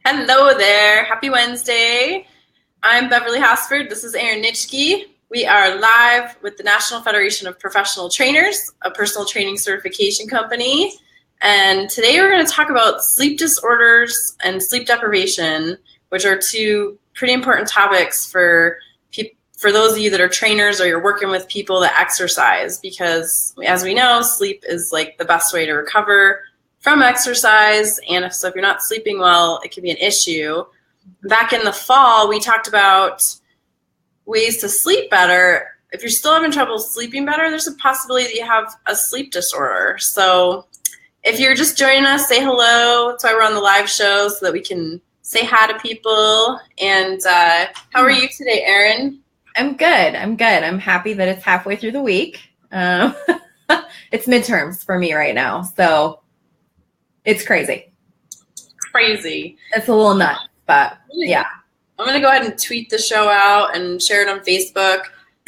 Hello there. Happy Wednesday. I'm Beverly Hosford. This is Erin Nitschke. We are live with the National Federation of Professional Trainers, a personal training certification company. And today we're going to talk about sleep disorders and sleep deprivation, which are two pretty important topics for those of you that are trainers or you're working with people that exercise, because as we know, sleep is like the best way to recover from exercise. And if you're not sleeping well, it can be an issue. Back in the fall, we talked about ways to sleep better. If you're still having trouble sleeping better, there's a possibility that you have a sleep disorder. So if you're just joining us, say hello. That's why we're on the live show, so that we can say hi to people. And how are you today, Erin? I'm good. I'm happy that it's halfway through the week. It's midterms for me right now, so it's crazy. It's a little nuts, but yeah. I'm going to go ahead and tweet the show out and share it on Facebook.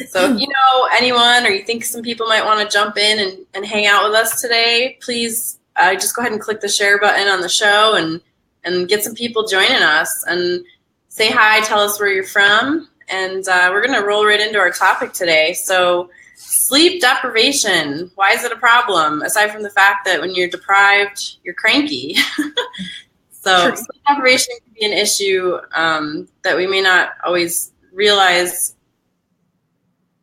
So if you know anyone or you think some people might want to jump in and hang out with us today, please just go ahead and click the share button on the show and get some people joining us and say hi, tell us where you're from. And we're going to roll right into our topic today. So sleep deprivation, why is it a problem? Aside from the fact that when you're deprived, you're cranky. So sleep deprivation can be an issue that we may not always realize.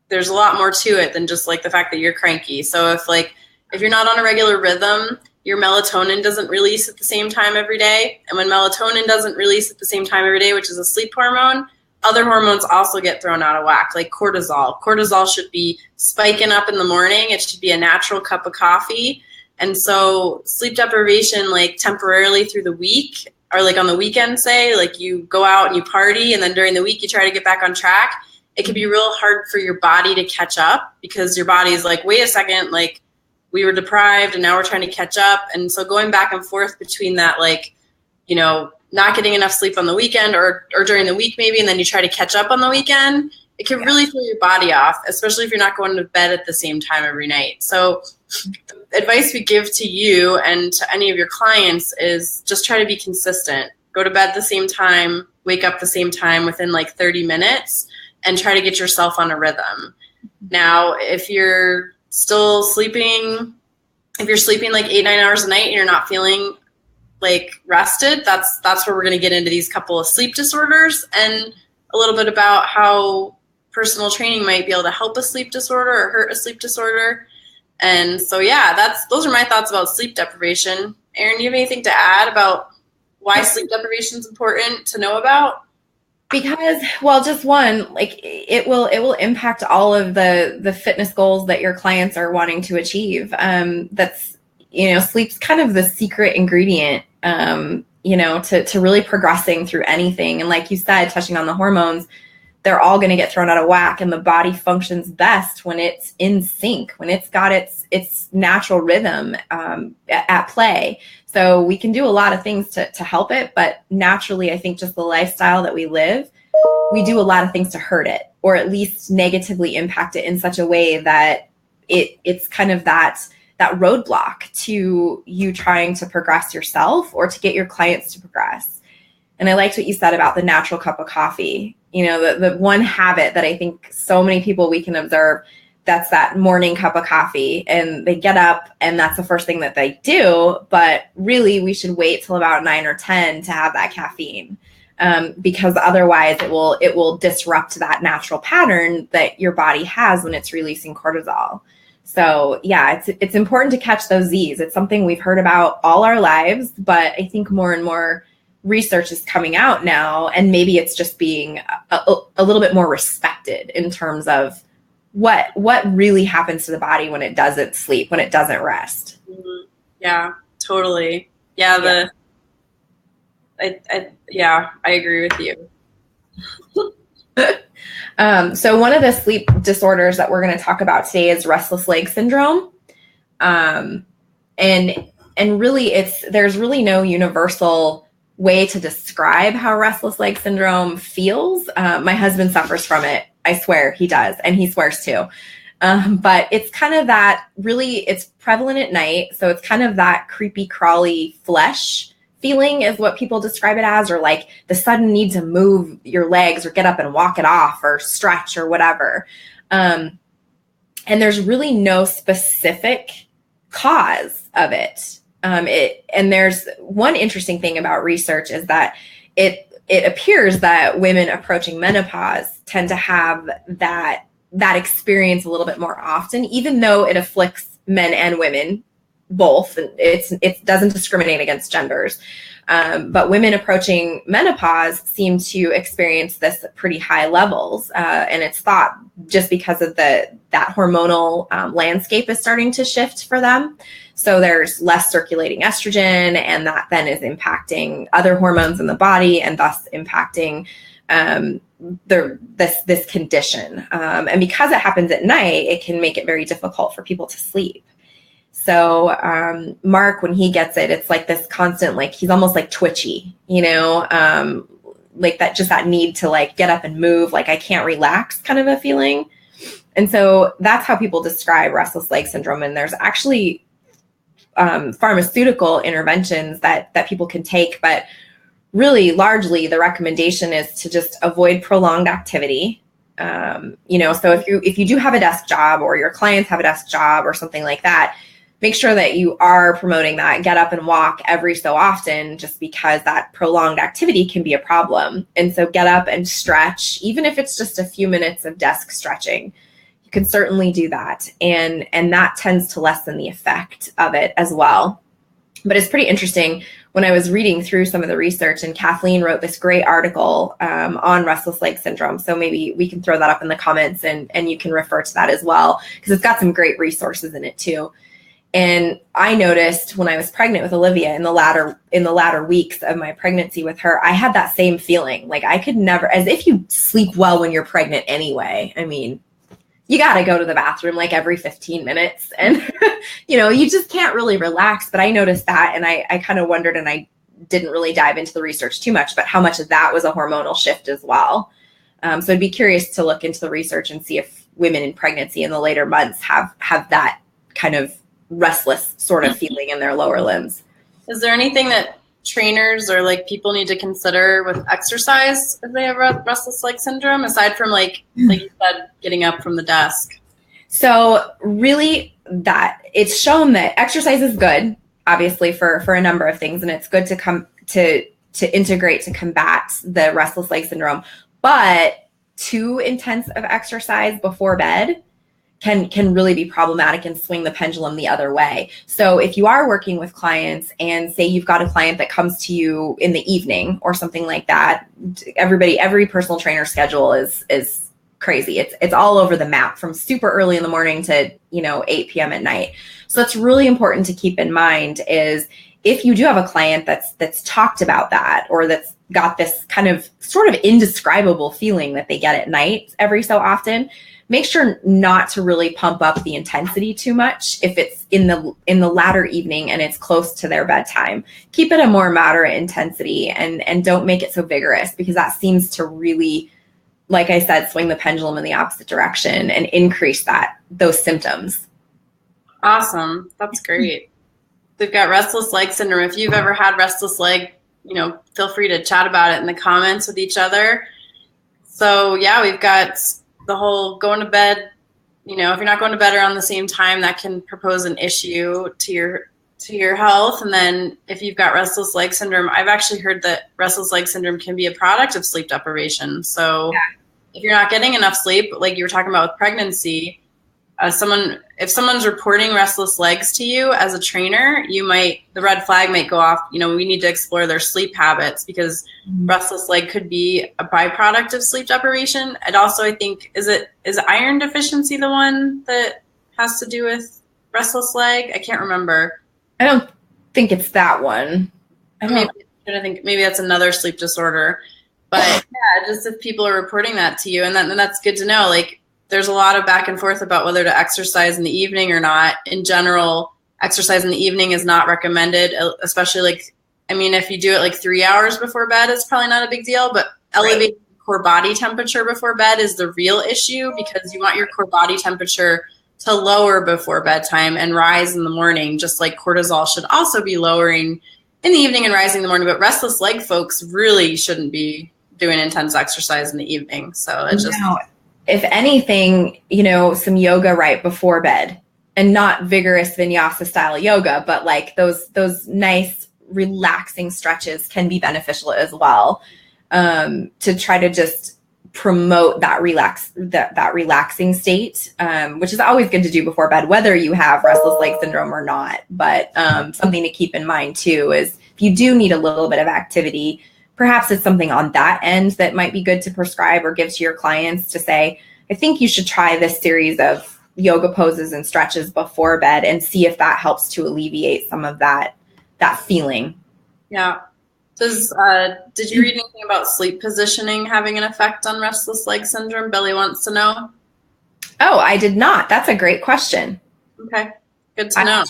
There's a lot more to it than just like the fact that you're cranky. So if you're not on a regular rhythm, your melatonin doesn't release at the same time every day. And when melatonin doesn't release at the same time every day, which is a sleep hormone, other hormones also get thrown out of whack, like cortisol. Cortisol should be spiking up in the morning. It should be a natural cup of coffee. And so sleep deprivation, like temporarily through the week, or like on the weekend, say, like you go out and you party, and then during the week you try to get back on track, it can be real hard for your body to catch up, because your body is like, wait a second, like we were deprived and now we're trying to catch up. And so going back and forth between that, like, you know, not getting enough sleep on the weekend or during the week maybe, and then you try to catch up on the weekend, it can really throw your body off, especially if you're not going to bed at the same time every night. So the advice we give to you and to any of your clients is just try to be consistent. Go to bed the same time, wake up the same time within like 30 minutes, and try to get yourself on a rhythm. Now, if you're still sleeping, like 8-9 hours a night and you're not feeling like rested, that's where we're going to get into these couple of sleep disorders and a little bit about how personal training might be able to help a sleep disorder or hurt a sleep disorder. And so, yeah, those are my thoughts about sleep deprivation. Erin, do you have anything to add about why sleep deprivation is important to know about? Because, well, just one, like it will impact all of the fitness goals that your clients are wanting to achieve. That's, sleep's kind of the secret ingredient, to really progressing through anything. And like you said, touching on the hormones, they're all going to get thrown out of whack, and the body functions best when it's in sync, when it's got its natural rhythm at play. So we can do a lot of things to help it, but naturally, I think just the lifestyle that we live, we do a lot of things to hurt it, or at least negatively impact it in such a way that it's kind of that roadblock to you trying to progress yourself or to get your clients to progress. And I liked what you said about the natural cup of coffee. The one habit that I think so many people we can observe, that's that morning cup of coffee, and they get up and that's the first thing that they do. But really, we should wait till about 9 or 10 to have that caffeine, because otherwise it will disrupt that natural pattern that your body has when it's releasing cortisol. So yeah, it's important to catch those Z's. It's something we've heard about all our lives, but I think more and more research is coming out now, and maybe it's just being a little bit more respected in terms of what really happens to the body when it doesn't sleep, when it doesn't rest. Mm-hmm. Yeah, totally. Yeah. I agree with you. So one of the sleep disorders that we're going to talk about today is restless leg syndrome. And really there's really no universal way to describe how restless leg syndrome feels. My husband suffers from it. I swear he does. And he swears too. But it's kind of that, really, it's prevalent at night. So it's kind of that creepy, crawly flesh feeling is what people describe it as, or like the sudden need to move your legs or get up and walk it off or stretch or whatever. And there's really no specific cause of it. And there's one interesting thing about research is that it appears that women approaching menopause tend to have that experience a little bit more often, even though it afflicts men and women both. And it doesn't discriminate against genders. But women approaching menopause seem to experience this at pretty high levels. And it's thought just because of that hormonal landscape is starting to shift for them. So there's less circulating estrogen, and that then is impacting other hormones in the body and thus impacting this condition. And because it happens at night, it can make it very difficult for people to sleep. So Mark, when he gets it, it's like this constant, like he's almost like twitchy, like that need to like get up and move, like I can't relax kind of a feeling. And so that's how people describe restless leg syndrome. And there's actually pharmaceutical interventions that people can take, but really largely the recommendation is to just avoid prolonged activity. So if you do have a desk job, or your clients have a desk job or something like that, make sure that you are promoting that get up and walk every so often, just because that prolonged activity can be a problem. And so get up and stretch, even if it's just a few minutes of desk stretching. You can certainly do that. And that tends to lessen the effect of it as well. But it's pretty interesting when I was reading through some of the research, and Kathleen wrote this great article on restless leg syndrome. So maybe we can throw that up in the comments and you can refer to that as well, because it's got some great resources in it too. And I noticed when I was pregnant with Olivia in the latter weeks of my pregnancy with her, I had that same feeling. Like I could never, as if you sleep well when you're pregnant anyway. I mean, you got to go to the bathroom like every 15 minutes and, you just can't really relax. But I noticed that, and I kind of wondered, and I didn't really dive into the research too much, but how much of that was a hormonal shift as well. So I'd be curious to look into the research and see if women in pregnancy in the later months have that kind of restless sort of feeling in their lower limbs. Is there anything that trainers or like people need to consider with exercise if they have restless leg syndrome, aside from like you said, getting up from the desk? So really, that it's shown that exercise is good, obviously for a number of things, and it's good to come to integrate to combat the restless leg syndrome. But too intense of exercise before bed can really be problematic and swing the pendulum the other way. So if you are working with clients, and say you've got a client that comes to you in the evening or something like that, every personal trainer schedule is crazy. It's all over the map from super early in the morning to 8 p.m. at night. So it's really important to keep in mind is if you do have a client that's talked about that, or that's got this kind of sort of indescribable feeling that they get at night every so often, make sure not to really pump up the intensity too much if it's in the latter evening and it's close to their bedtime. Keep it a more moderate intensity and don't make it so vigorous, because that seems to really, like I said, swing the pendulum in the opposite direction and increase those symptoms. Awesome. That's great. They've got restless leg syndrome. If you've ever had restless leg, feel free to chat about it in the comments with each other. So yeah, we've got the whole going to bed, if you're not going to bed around the same time, that can propose an issue to your health. And then if you've got restless leg syndrome, I've actually heard that restless leg syndrome can be a product of sleep deprivation. So if you're not getting enough sleep, like you were talking about with pregnancy, if someone's reporting restless legs to you as a trainer, the red flag might go off. We need to explore their sleep habits, because restless leg could be a byproduct of sleep deprivation. And also, I think, is iron deficiency the one that has to do with restless leg? I can't remember. I don't think it's that one. I think maybe that's another sleep disorder. But yeah, just if people are reporting that to you, and that's good to know. Like, there's a lot of back and forth about whether to exercise in the evening or not. In general, exercise in the evening is not recommended, especially if you do it like 3 hours before bed, it's probably not a big deal, but elevating core body temperature before bed is the real issue, because you want your core body temperature to lower before bedtime and rise in the morning, just like cortisol should also be lowering in the evening and rising in the morning. But restless leg folks really shouldn't be doing intense exercise in the evening. So it's just, if anything, some yoga right before bed, and not vigorous vinyasa style yoga, but like those nice relaxing stretches can be beneficial as well, to try to just promote that relaxing state, which is always good to do before bed, whether you have restless leg syndrome or not. But something to keep in mind too is if you do need a little bit of activity, perhaps it's something on that end that might be good to prescribe or give to your clients to say, I think you should try this series of yoga poses and stretches before bed and see if that helps to alleviate some of that feeling. Yeah. Did you read anything about sleep positioning having an effect on restless leg syndrome? Billy wants to know. Oh, I did not. That's a great question. Okay. Good to know.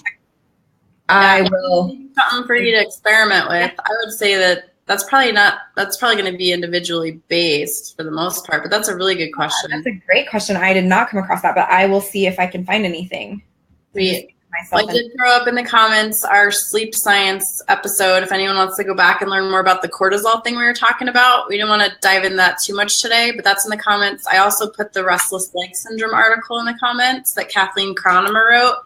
I will. Something for you to experiment with. I would say that's probably going to be individually based for the most part, but that's a really good question. That's a great question. I did not come across that, but I will see if I can find anything. I did throw up in the comments our sleep science episode. If anyone wants to go back and learn more about the cortisol thing we were talking about, we didn't want to dive in that too much today, but that's in the comments. I also put the restless leg syndrome article in the comments that Kathleen Kronemer wrote.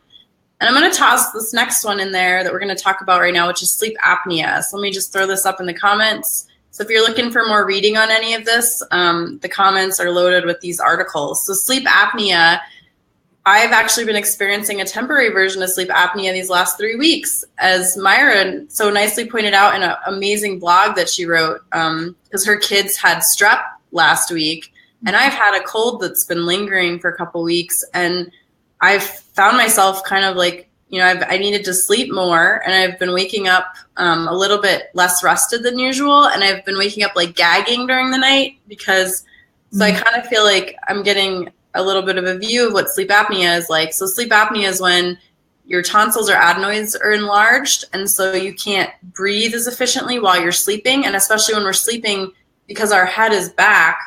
And I'm going to toss this next one in there that we're going to talk about right now, which is sleep apnea. So let me just throw this up in the comments. So if you're looking for more reading on any of this, the comments are loaded with these articles. So sleep apnea, I've actually been experiencing a temporary version of sleep apnea these last 3 weeks, as Myra so nicely pointed out in an amazing blog that she wrote, because her kids had strep last week, and I've had a cold that's been lingering for a couple weeks, and I've found myself kind of like, I needed to sleep more, and I've been waking up a little bit less rested than usual, and I've been waking up like gagging during the night so I kind of feel like I'm getting a little bit of a view of what sleep apnea is like. So sleep apnea is when your tonsils or adenoids are enlarged, and so you can't breathe as efficiently while you're sleeping, and especially when we're sleeping, because our head is back,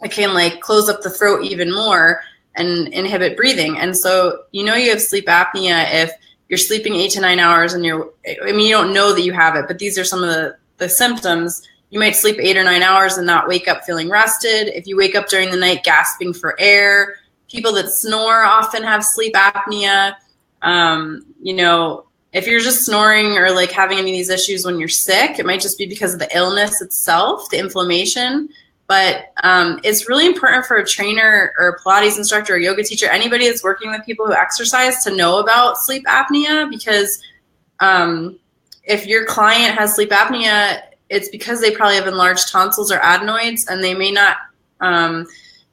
it can like close up the throat even more and inhibit breathing. And so you have sleep apnea if you're sleeping 8 to 9 hours and you don't know that you have it, but these are some of the symptoms. You might sleep 8 or 9 hours and not wake up feeling rested. If you wake up during the night gasping for air, people that snore often have sleep apnea. If you're just snoring or like having any of these issues when you're sick, it might just be because of the illness itself, the inflammation. But it's really important for a trainer or a Pilates instructor or yoga teacher, anybody that's working with people who exercise, to know about sleep apnea, because if your client has sleep apnea, it's because they probably have enlarged tonsils or adenoids, and they may not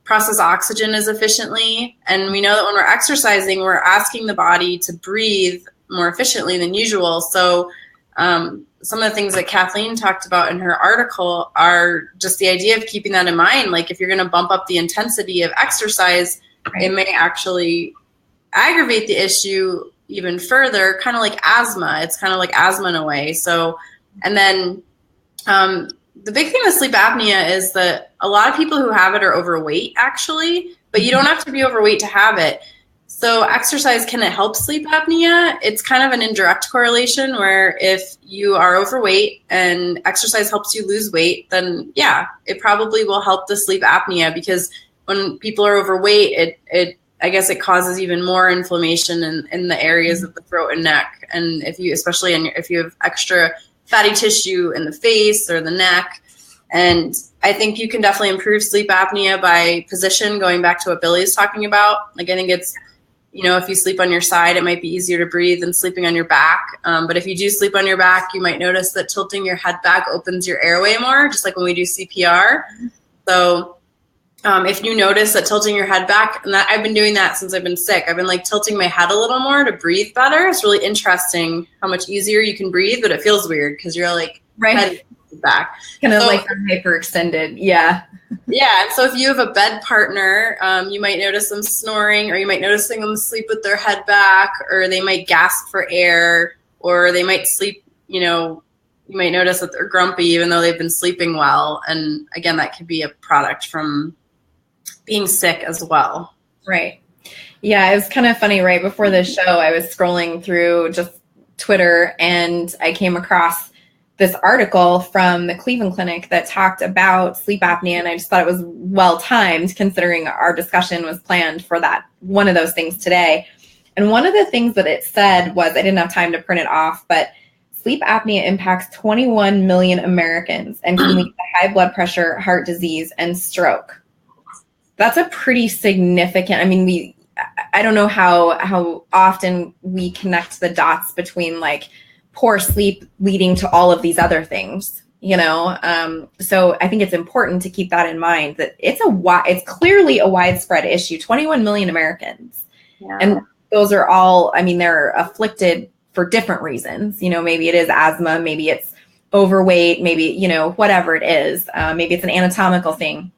process oxygen as efficiently. And we know that when we're exercising, we're asking the body to breathe more efficiently than usual. So some of the things that Kathleen talked about in her article are just the idea of keeping that in mind. Like if you're going to bump up the intensity of exercise, right, it may actually aggravate the issue even further, kind of like asthma. It's kind of like asthma in a way. So, and then the big thing with sleep apnea is that a lot of people who have it are overweight actually, but you don't have to be overweight to have it. So exercise, can it help sleep apnea? It's kind of an indirect correlation where if you are overweight and exercise helps you lose weight, then yeah, it probably will help the sleep apnea, because when people are overweight, I guess it causes even more inflammation in the areas of the throat and neck. And if you have extra fatty tissue in the face or the neck. And I think you can definitely improve sleep apnea by position, going back to what Billy is talking about. Like I think it's, if you sleep on your side, it might be easier to breathe than sleeping on your back. But if you do sleep on your back, you might notice that tilting your head back opens your airway more, just like when we do CPR. So if you notice that tilting your head back, and that I've been doing that since I've been sick, I've been like tilting my head a little more to breathe better. It's really interesting how much easier you can breathe, but it feels weird because you're like head back. Kind of like hyperextended. Yeah. Yeah. And so if you have a bed partner, you might notice them snoring, or you might notice them sleep with their head back, or they might gasp for air, or they might sleep, you might notice that they're grumpy even though they've been sleeping well. And again, that could be a product from being sick as well. Right. Yeah, it was kind of funny. Right before the show, I was scrolling through just Twitter and I came across this article from the Cleveland Clinic that talked about sleep apnea. And I just thought it was well timed considering our discussion was planned for that, one of those things today. And one of the things that it said was, I didn't have time to print it off, but sleep apnea impacts 21 million Americans and can lead to high blood pressure, heart disease, and stroke. That's a pretty significant, I mean, I don't know how often we connect the dots between like poor sleep leading to all of these other things, you know? So I think it's important to keep that in mind, that it's clearly a widespread issue, 21 million Americans. Yeah. And those are all, I mean, they're afflicted for different reasons. You know, maybe it is asthma, maybe it's overweight, maybe, you know, whatever it is, maybe it's an anatomical thing.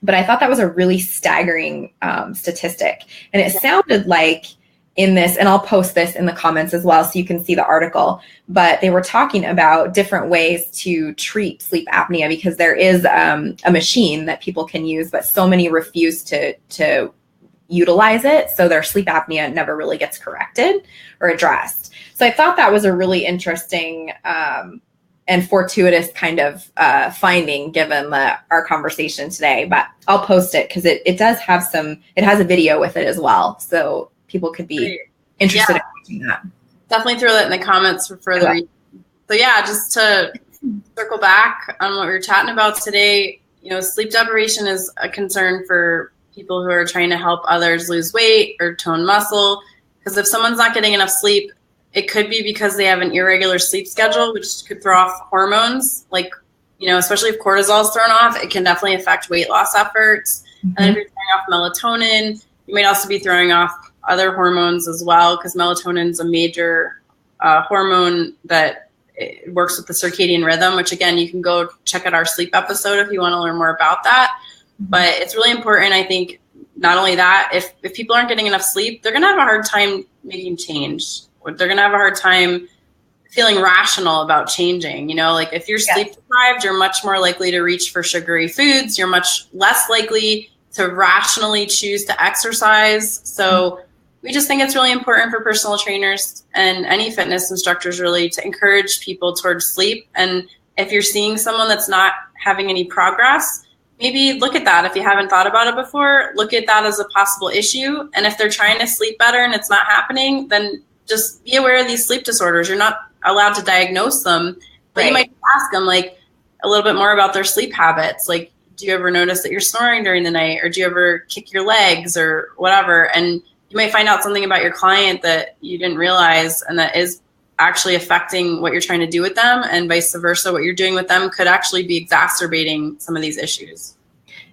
But I thought that was a really staggering statistic. And it sounded like in this, and I'll post this in the comments as well so you can see the article, but they were talking about different ways to treat sleep apnea because there is a machine that people can use, but so many refuse to utilize it. So their sleep apnea never really gets corrected or addressed. So I thought that was a really interesting and fortuitous kind of finding given our conversation today, but I'll post it because it does have it has a video with it as well. So people could be interested in watching that. Definitely throw that in the comments for further reading. So yeah, just to circle back on what we were chatting about today, you know, sleep deprivation is a concern for people who are trying to help others lose weight or tone muscle. Because if someone's not getting enough sleep, it could be because they have an irregular sleep schedule, which could throw off hormones. Like, you know, especially if cortisol is thrown off, it can definitely affect weight loss efforts. Mm-hmm. And if you're throwing off melatonin, you might also be throwing off other hormones as well, because melatonin is a major hormone that it works with the circadian rhythm, which again, you can go check out our sleep episode if you want to learn more about that. Mm-hmm. But it's really important, I think, not only that, if people aren't getting enough sleep, they're going to have a hard time making change. Or they're going to have a hard time feeling rational about changing. You know, like if you're sleep deprived, you're much more likely to reach for sugary foods. You're much less likely to rationally choose to exercise. So we just think it's really important for personal trainers and any fitness instructors really to encourage people towards sleep. And if you're seeing someone that's not having any progress, maybe look at that. If you haven't thought about it before, look at that as a possible issue. And if they're trying to sleep better and it's not happening, then just be aware of these sleep disorders. You're not allowed to diagnose them, but you might ask them like a little bit more about their sleep habits. Like, do you ever notice that you're snoring during the night, or do you ever kick your legs or whatever? And you might find out something about your client that you didn't realize, and that is actually affecting what you're trying to do with them, and vice versa. What you're doing with them could actually be exacerbating some of these issues.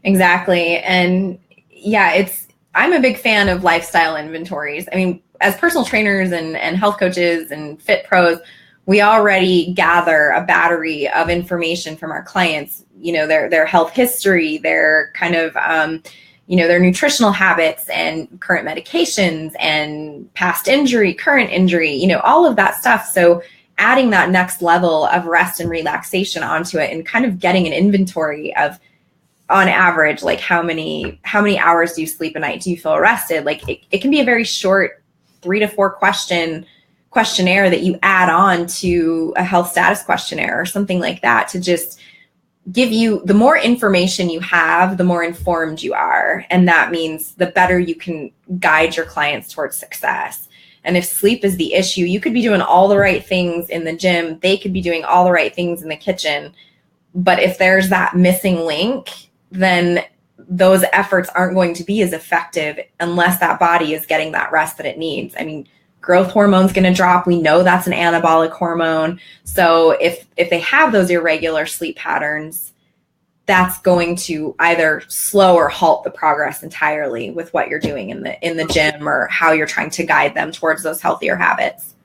Exactly. And yeah, I'm a big fan of lifestyle inventories. I mean, as personal trainers and health coaches and fit pros, we already gather a battery of information from our clients, you know, their health history, their kind of, you know, their nutritional habits and current medications and past injury, current injury, you know, all of that stuff. So adding that next level of rest and relaxation onto it and kind of getting an inventory of, on average, like how many hours do you sleep a night? Do you feel rested? Like it can be a very short 3 to 4 questionnaire that you add on to a health status questionnaire or something like that to just give you, the more information you have, the more informed you are. And that means the better you can guide your clients towards success. And if sleep is the issue, you could be doing all the right things in the gym. They could be doing all the right things in the kitchen. But if there's that missing link, then those efforts aren't going to be as effective unless that body is getting that rest that it needs. I mean, growth hormone's going to drop. We know that's an anabolic hormone. So if they have those irregular sleep patterns, that's going to either slow or halt the progress entirely with what you're doing in the gym or how you're trying to guide them towards those healthier habits.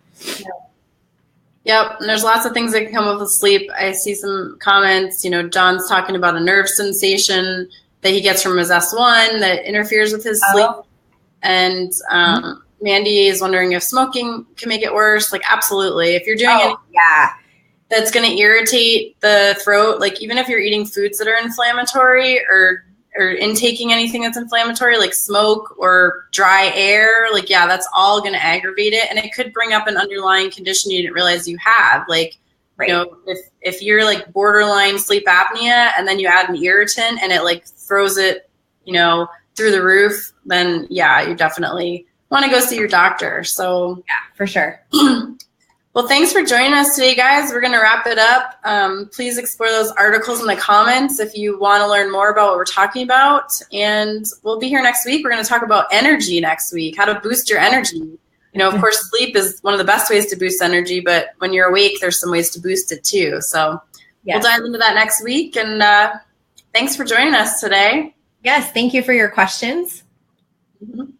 Yep. And there's lots of things that can come up with sleep. I see some comments, you know, John's talking about a nerve sensation that he gets from his S1 that interferes with his sleep. And Mandy is wondering if smoking can make it worse. Like, absolutely. If you're doing anything that's going to irritate the throat, like even if you're eating foods that are inflammatory or or intaking anything that's inflammatory, like smoke or dry air, like, yeah, that's all going to aggravate it. And it could bring up an underlying condition you didn't realize you have. Like, Right. you know, if you're like borderline sleep apnea and then you add an irritant and it like throws it, you know, through the roof, then yeah, you definitely want to go see your doctor. So yeah, for sure. Well, thanks for joining us today, guys. We're going to wrap it up. Please explore those articles in the comments if you want to learn more about what we're talking about. And we'll be here next week. We're going to talk about energy next week, how to boost your energy. You know, of course, sleep is one of the best ways to boost energy, but when you're awake, there's some ways to boost it too. So We'll dive into that next week. And thanks for joining us today. Yes, thank you for your questions. Mm-hmm.